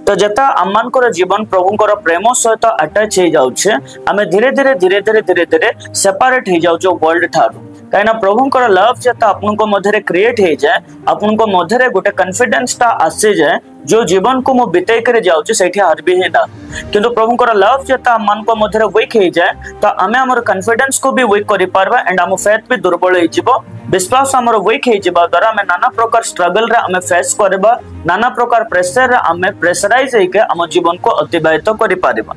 तो जेता आम जीवन प्रभुंकर प्रेम सहित अटैच हो जाऊे आम धीरे धीरे धीरे धीरे धीरे धीरे सेपरेट हो जाऊे वर्ल्ड ठारू कहीं प्रभुंकर लव जेता आपन मध्य क्रिएट हो जाए आपन मध्य गोटे कॉन्फिडेंस टा आसी जाए जो जीवन को मु बितेई कर जाऊँ से हारबी ही ना किंतु प्रभुंकर लव जेता मान मध्य वीक हो जाए तो आम आम कॉन्फिडेंस को भी वीक कर पारबा एंड आम फेथ भी दुर्बल हो विश्वास आमर वीक हो द्वारा आम नाना प्रकार स्ट्रगल रे आम फेस करबा नाना प्रकार प्रेशर रे आम प्रेशराइज होके आम जीवन को अतिबाहित कर पारिबा।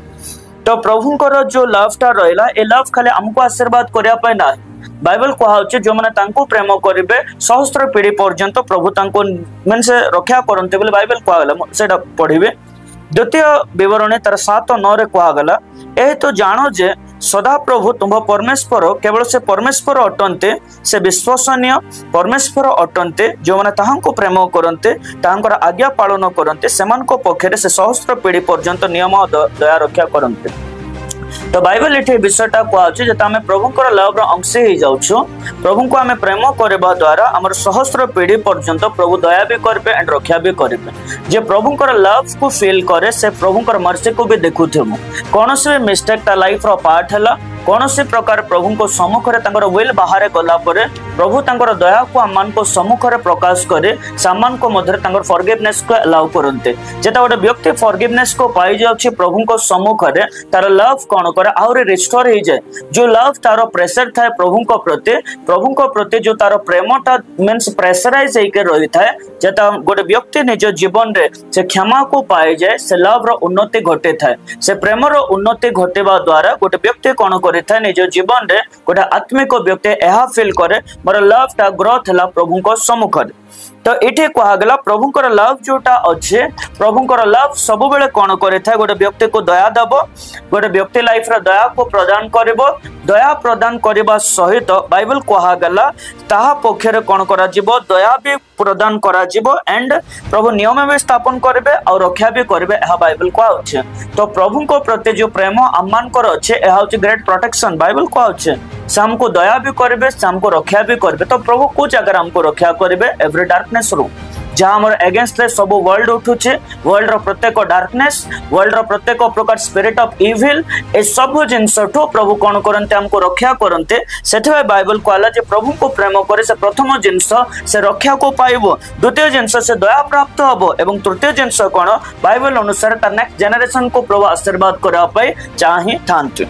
तो प्रभुंकर जो लव टा रहिला ए लव खाली हमको आशीर्वाद करिया पय ना बाइबल कहुचे जो मैंने तांको प्रेम करेंगे सहस्त्र पीढ़ी पर्यंत प्रभु तांको मन से रक्षा करते बोले बाइबल कहला सेटा पढ़िबे द्वितीय विवरणी तार 7:9 रे कहगला ए तो जानो जे सदा प्रभु तुम परमेश्वर केवल से परमेश्वर अटंते से विश्वसनीय परमेश्वर अटंते जो मैंने ताहांको प्रेम करते ताहांकर आज्ञा पालन करते सेमान को पक्षरे से सहस्त्र पीढ़ी पर्यंत नियम दया रक्षा करते। तो बाइबल ये विषयटा कहुचे जो आम प्रभुंकर लव अंश हो जाऊँ प्रभु को आम प्रेम करने द्वारा आम सहस्त्र पीढ़ी पर्यंत प्रभु दया भी करेंगे एंड रक्षा भी करेंगे जे प्रभुंकर लव को फील करे से प्रभुंकर मर्सी को भी देखुथु कौन से मिस्टेक ता लाइफ रो पार्ट है कौन से प्रकार प्रभु को सम्मुखें विल बाहर गला प्रभु तांकर दया को आम को सम्मुखें प्रकाश करे सामान को मध्य फॉरगिवनेस को अलाउ करते जेता गोटे व्यक्ति फॉरगिवनेस को पाई जाउछि प्रभु को सम्मुखें तार लव कौन करे आउरी रिस्टोर हो जाए जो लव तार प्रेशर थाए प्रभु प्रति जो तार प्रेमटा मीन्स प्रेशराइज होकर रही थाए जेता गोटे व्यक्ति निज जीवन रे से क्षमा को पाई जाए से लव रो उन्नति घटे थाए से प्रेम रो उन्नति घटेबा द्वारा गोटे व्यक्ति कौन करे निज जीवन रे गोटे आत्मिक व्यक्ति यह फील करे मोर लव टा ग्रोथ है प्रभु को सम्मुख तो ये कहगला प्रभुंकर लव जोटा अच्छे प्रभुंकर लव सब बेले कौन करे गोटे व्यक्ति को दया दब गोटे व्यक्ति लाइफ रे दया को प्रदान करिवो दया प्रदान करने सहित बाइबल कहगला ताहा पक्षरे कौन करा जिवो दया भी प्रदान करा जिवो एंड प्रभु नियम भी स्थापन करेंगे और रक्षा भी करेंगे यह बाइबल कहुचे। तो प्रभु को प्रति जो प्रेम आममानकर अच्छे यह हूँ ग्रेट प्रोटेक्शन बाइबल कहुचे से हमको दया भी करेंगे से हमको रक्षा भी करेंगे। तो प्रभु को जगह हमको रक्षा करेंगे एवरी डार्कनेस रू जहाँ आम एगेन्स्ट सब वर्ल्ड उठुचे वर्ल्ड रो प्रत्येक डार्कनेस वर्ल्ड रो प्रत्येक प्रकार स्पिरिट ऑफ इविल ए सब जिनस प्रभु कौन करते हमको रक्षा करते से बाइबल कहला जे प्रभु को प्रेम करे से प्रथम जिनस से रक्षा को पाइबो द्वितीय जिनस से दया प्राप्त हबो एवं तृतीय जिनस कौन बाइबल अनुसार नेक्स्ट जेनेरेशन को प्रभु आशीर्वाद करबा चाहि थांती।